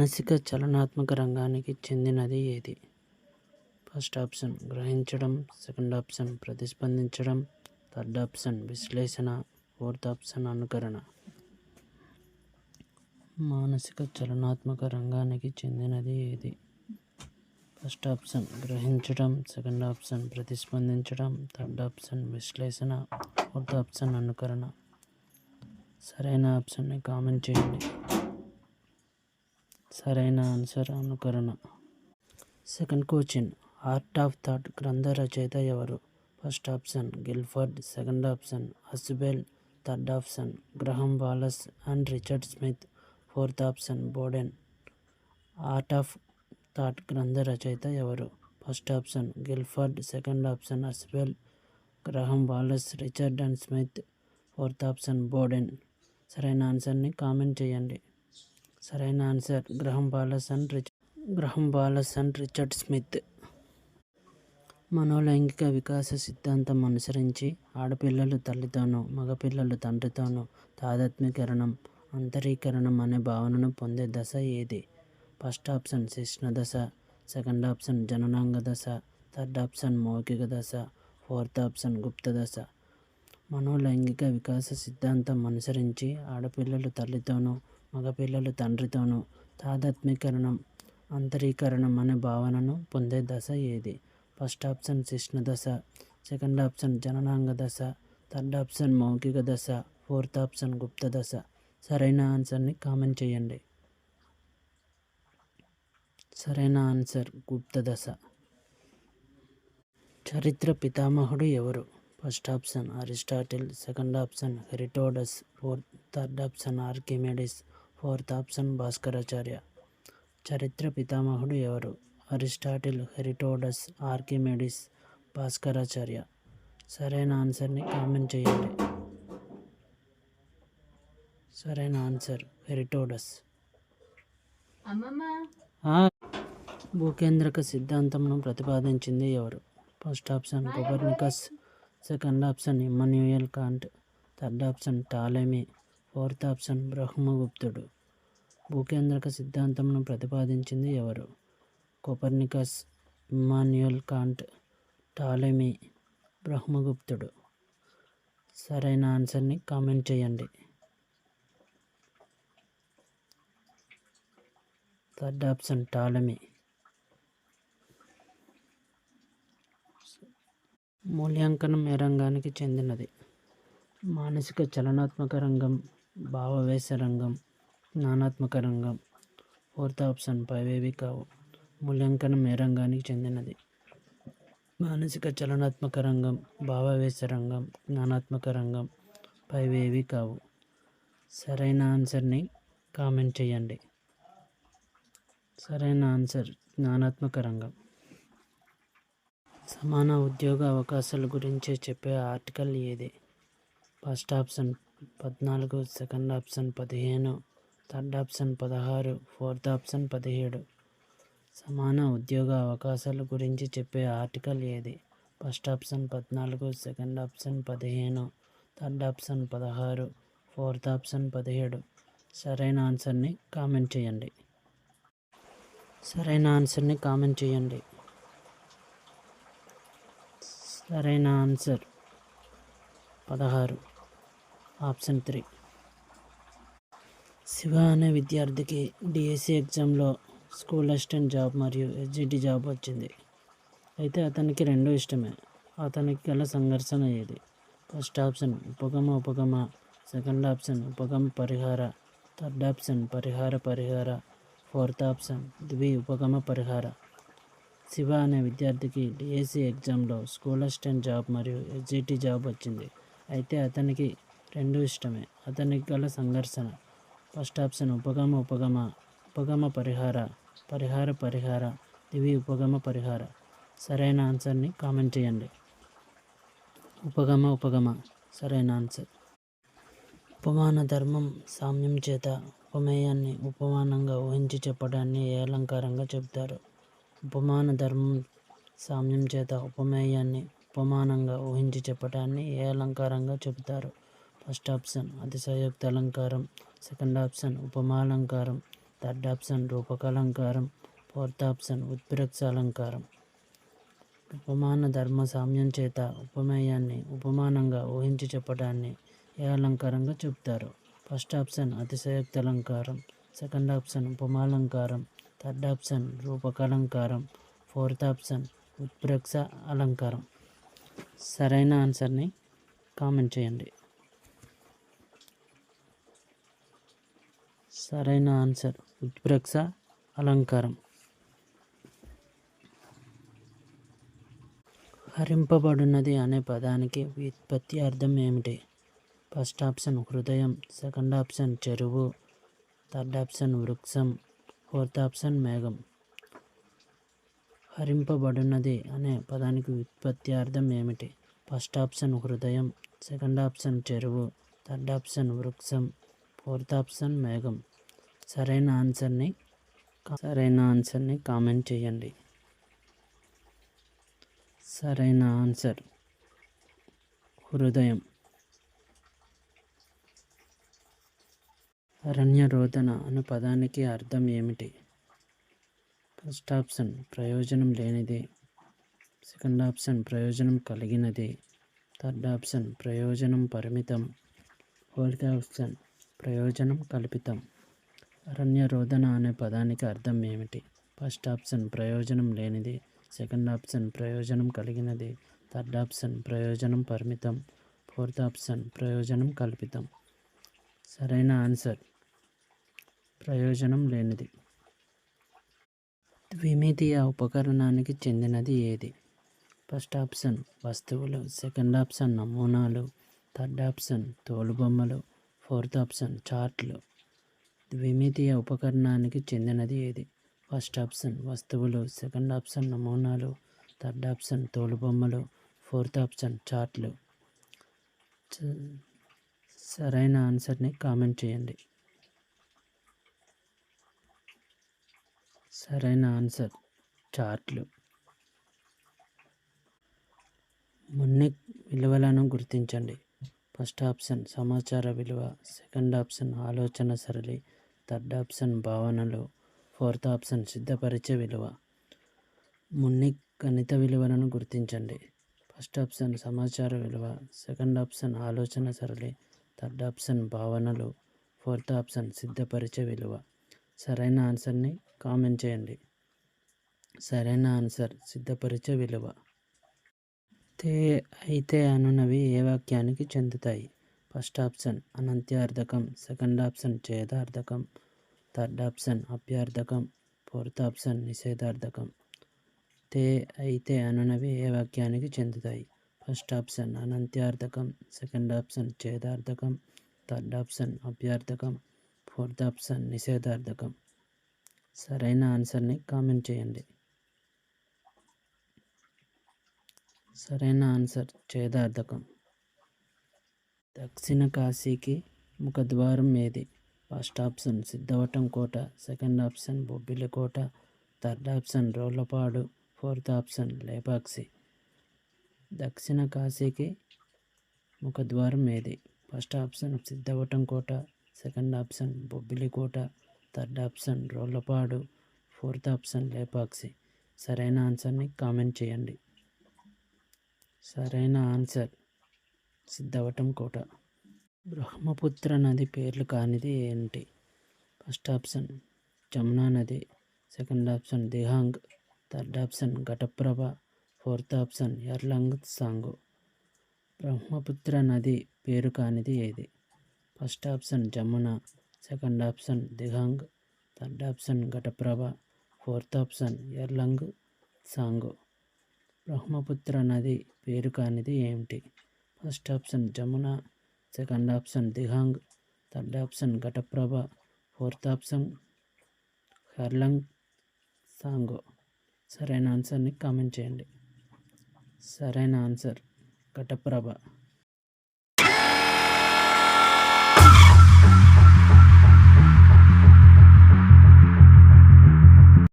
మానసిక చలనాత్మక రంగానికి చెందినది ఏది? ఫస్ట్ ఆప్షన్ గ్రహించడం, సెకండ్ ఆప్షన్ ప్రతిస్పందించడం, థర్డ్ ఆప్షన్ విశ్లేషణ, ఫోర్త్ ఆప్షన్ అనుకరణ. మానసిక చలనాత్మక రంగానికి చెందినది ఏది? ఫస్ట్ ఆప్షన్ గ్రహించడం, సెకండ్ ఆప్షన్ ప్రతిస్పందించడం, థర్డ్ ఆప్షన్ విశ్లేషణ, ఫోర్త్ ఆప్షన్ అనుకరణ. సరైన ఆప్షన్ని కామెంట్ చేయండి. సరైన ఆన్సర్ అనుకరణ. Second question, art of thought గ్రంథ రచయిత ఎవరు? First option Guilford, second option Ausubel, third option Graham Wallas and Richard Smith, fourth option Boden. Art of thought గ్రంథ రచయిత ఎవరు? First option Guilford, second option Ausubel, Graham Wallas, Richard and Smith, fourth option Boden. సరైన ఆన్సర్ని comment చేయండి. సరైన answer Graham Wallas and Richard Smith. మనోలైంగిక వికాస సిద్ధాంతం అనుసరించి ఆడపిల్లలు తల్లితోనూ, మగపిల్లలు తండ్రితోనూ తాదాత్మ్యీకరణం, అంతరీకరణం అనే భావనను పొందే దశ ఏది? ఫస్ట్ ఆప్షన్ శిశ్న దశ, సెకండ్ ఆప్షన్ జననాంగ దశ, థర్డ్ ఆప్షన్ మౌఖిక దశ, ఫోర్త్ ఆప్షన్ గుప్త దశ. మనోలైంగిక వికాస సిద్ధాంతం అనుసరించి ఆడపిల్లలు తల్లితోనూ, మగపిల్లలు తండ్రితోనూ తాదాత్మ్యీకరణం, అంతరీకరణం అనే భావనను పొందే దశ ఏది? ఫస్ట్ ఆప్షన్ శిశ్న దశ, సెకండ్ ఆప్షన్ జననాంగ దశ, థర్డ్ ఆప్షన్ మౌఖిక దశ, ఫోర్త్ ఆప్షన్ గుప్త దశ. సరైన ఆన్సర్ని కామెంట్ చేయండి. సరైన ఆన్సర్ గుప్త దశ. చరిత్ర పితామహుడు ఎవరు? First option Aristotle, second option Herodotus, third option Archimedes, fourth option Bhaskaracharya. చరిత్ర పితామహుడు ఎవరు? Aristotle, Herodotus, Archimedes, Bhaskaracharya. సరైన ఆన్సర్ని కామెంట్ చేయండి. సరైన ఆన్సర్ హెరోడోటస్. భూకేంద్రక సిద్ధాంతంను ప్రతిపాదించింది ఎవరు? First option Copernicus, second option Immanuel Kant, third option Ptolemy, fourth option బ్రహ్మగుప్తుడు. భూకేంద్రక సిద్ధాంతంను ప్రతిపాదించింది ఎవరు? కోపర్నికస్, ఇమ్మాన్యుయల్ కాంట్, టాలెమీ, బ్రహ్మగుప్తుడు. సరైన ఆన్సర్ని కామెంట్ చేయండి. Third option Ptolemy. మూల్యాంకనం ఏ రంగానికి చెందినది? మానసిక చలనాత్మక రంగం, భావావేశ రంగం, జ్ఞానాత్మక రంగం, ఫోర్త్ ఆప్షన్ పైవేవి కావు. మూల్యాంకనం ఏ రంగానికి చెందినది? మానసిక చలనాత్మక రంగం, భావావేశ రంగం, జ్ఞానాత్మక రంగం, పైవేవి కావు. సరైన ఆన్సర్ని కామెంట్ చేయండి. సరైన ఆన్సర్ జ్ఞానాత్మక రంగం. సమాన ఉద్యోగ అవకాశాల గురించి చెప్పే ఆర్టికల్ ఏది? First option 14, second option 15, third option 16, fourth option 17. సమాన ఉద్యోగ అవకాశాల గురించి చెప్పే ఆర్టికల్ ఏది? First option 14, second option 15, third option 16, fourth option 17. సరైన ఆన్సర్ని కామెంట్ చేయండి. సరైన ఆన్సర్ని కామెంట్ చేయండి. సరైన ఆన్సర్ 16, ఆప్షన్ 3. శివ అనే విద్యార్థికి డిఎస్సి ఎగ్జామ్లో స్కూల్ అసిస్టెంట్ జాబ్ మరియు ఎస్జిటి జాబ్ వచ్చింది. అయితే అతనికి రెండూ ఇష్టమే. అతనికి గల సంఘర్షణ ఏది? ఫస్ట్ ఆప్షన్ ఉపగమ, సెకండ్ ఆప్షన్ ఉపగమ పరిహార, థర్డ్ ఆప్షన్ పరిహార, ఫోర్త్ ఆప్షన్ ఉపగమ పరిహార. శివ అనే విద్యార్థికి డిఎస్సి ఎగ్జామ్లో స్కూల్ అసిస్టెంట్ జాబ్ మరియు ఎస్జిటి జాబ్ వచ్చింది. అయితే అతనికి రెండూ ఇష్టమే. అతనికి గల సంఘర్షణ ఫస్ట్ ఆప్షన్ ఉపగమ పరిహార, ఉపగమ పరిహార. సరైన ఆన్సర్ని కామెంట్ చేయండి. ఉపగమ సరైన ఆన్సర్. ఉపమాన ధర్మం సామ్యం చేత ఉపమేయాన్ని ఉపమానంగా ఊహించి చెప్పడాన్ని ఏ అలంకారంగా చెబుతారు? ఉపమాన ధర్మం సామ్యం చేత ఉపమేయాన్ని ఉపమానంగా ఊహించి చెప్పడాన్ని ఏ అలంకారంగా చెబుతారు? ఫస్ట్ ఆప్షన్ అతిశయోక్తి అలంకారం, సెకండ్ ఆప్షన్ ఉపమాలంకారం, థర్డ్ ఆప్షన్ రూపకాలంకారం, ఫోర్త్ ఆప్షన్ ఉత్ప్రేక్ష అలంకారం. ఉపమాన ధర్మ సామ్యం చేత ఉపమేయాన్ని ఉపమానంగా ఊహించి చెప్పడాన్ని ఏ అలంకారంగా చెప్తారు? ఫస్ట్ ఆప్షన్ అతిశయోక్తి అలంకారం, సెకండ్ ఆప్షన్ ఉపమాలంకారం, థర్డ్ ఆప్షన్ రూపకాలంకారం, ఫోర్త్ ఆప్షన్ ఉత్ప్రేక్ష అలంకారం. సరైన ఆన్సర్ని కామెంట్ చేయండి. సరైన ఆన్సర్ ఉత్ప్రేక్ష అలంకారం. హరింపబడినది అనే పదానికి వ్యుత్పత్తి అర్థం ఏమిటి? ఫస్ట్ ఆప్షన్ హృదయం, సెకండ్ ఆప్షన్ చెరువు, థర్డ్ ఆప్షన్ వృక్షం, ఫోర్త్ ఆప్షన్ మేఘం. హరింపబడినది అనే పదానికి వ్యుత్పత్తి అర్థం ఏమిటి? ఫస్ట్ ఆప్షన్ హృదయం, సెకండ్ ఆప్షన్ చెరువు, థర్డ్ ఆప్షన్ వృక్షం, ఫోర్త్ ఆప్షన్ మేఘం. సరైన ఆన్సర్ని కామెంట్ చేయండి. సరైన ఆన్సర్ హృదయం. అరణ్యరోదన అనే పదానికి అర్థం ఏమిటి? ఫస్ట్ ఆప్షన్ ప్రయోజనం లేనిది, సెకండ్ ఆప్షన్ ప్రయోజనం కలిగినది, థర్డ్ ఆప్షన్ ప్రయోజనం పరిమితం, ఫోర్త్ ఆప్షన్ ప్రయోజనం కల్పితం. అరణ్యరోదన అనే పదానికి అర్థం ఏమిటి? ఫస్ట్ ఆప్షన్ ప్రయోజనం లేనిది, సెకండ్ ఆప్షన్ ప్రయోజనం కలిగినది, థర్డ్ ఆప్షన్ ప్రయోజనం పరిమితం, ఫోర్త్ ఆప్షన్ ప్రయోజనం కల్పితం. సరైన ఆన్సర్ ప్రయోజనం లేనిది. ద్విమితీయ ఉపకరణానికి చెందినది ఏది? ఫస్ట్ ఆప్షన్ వస్తువులు, సెకండ్ ఆప్షన్ నమూనాలు, థర్డ్ ఆప్షన్ తోలుబొమ్మలు, ఫోర్త్ ఆప్షన్ చార్ట్లు. ద్విమితీయ ఉపకరణానికి చెందినది ఏది? ఫస్ట్ ఆప్షన్ వస్తువులు, సెకండ్ ఆప్షన్ నమూనాలు, థర్డ్ ఆప్షన్ తోలుబొమ్మలు, ఫోర్త్ ఆప్షన్ చార్ట్లు. సరైన ఆన్సర్ని కామెంట్ చేయండి. సరైన ఆన్సర్ చార్ట్లు. మున్నిక్ విలువలను గుర్తించండి. ఫస్ట్ ఆప్షన్ సమాచార విలువ, సెకండ్ ఆప్షన్ ఆలోచన సరళి, థర్డ్ ఆప్షన్ భావనలు, ఫోర్త్ ఆప్షన్ సిద్ధపరిచే విలువ. మున్నిక్ గణిత విలువలను గుర్తించండి. ఫస్ట్ ఆప్షన్ సమాచార విలువ, సెకండ్ ఆప్షన్ ఆలోచన సరళి, థర్డ్ ఆప్షన్ భావనలు, ఫోర్త్ ఆప్షన్ సిద్ధపరిచే విలువ. సరైన ఆన్సర్ని కామెంట్ చేయండి. సరైన ఆన్సర్ సిద్ధపరిచే విలువ. తే అయితే అనునవి ఏ వాక్యానికి చెందుతాయి? ఫస్ట్ ఆప్షన్ అనంత్యార్థకం, సెకండ్ ఆప్షన్ ఛేదార్థకం, థర్డ్ ఆప్షన్ అప్యార్థకం, ఫోర్త్ ఆప్షన్ నిషేధార్థకం. తే అయితే అనునవి ఏ వాక్యానికి చెందుతాయి? ఫస్ట్ ఆప్షన్ అనంత్యార్థకం, సెకండ్ ఆప్షన్ ఛేదార్థకం, థర్డ్ ఆప్షన్ అప్యార్థకం, ఫోర్త్ ఆప్షన్ నిషేధార్థకం. సరైన ఆన్సర్ని కామెంట్ చేయండి. సరైన ఆన్సర్ ఛేదార్థకం. దక్షిణ కాశీకి ముఖద్వారం ఏది? ఫస్ట్ ఆప్షన్ సిద్ధవటం కోట, సెకండ్ ఆప్షన్ బొబ్బిలి కోట, third option Rollapadu, fourth option Lepakshi. దక్షిణ కాశీకి ముఖద్వారం ఏది? ఫస్ట్ ఆప్షన్ సిద్ధవటం కోట, సెకండ్ ఆప్షన్ బొబ్బిలి కోట, third option Rollapadu, fourth option Lepakshi. సరైన ఆన్సర్ని కామెంట్ చేయండి. సరైన ఆన్సర్ సిద్ధవటం కోట. బ్రహ్మపుత్ర నది పేర్లు కానిది ఏంటి? ఫస్ట్ ఆప్షన్ జమునా నది, second option Dihang, third option Ghataprabha, fourth option Yarlung Tsangpo. Brahmaputra నది పేరు కానిది ఏది? First option Jamuna, second option Dihang, third option Ghataprabha, fourth option Yarlung Tsangpo. Brahmaputra నది పేరు కానిది ఏమిటి? First option Jamuna, second option Dihang, third option Ghataprabha, fourth option Yarlung Tsangpo. సరైన ఆన్సర్ని కామెంట్ చేయండి. సరైన ఆన్సర్ ఘటప్రభ.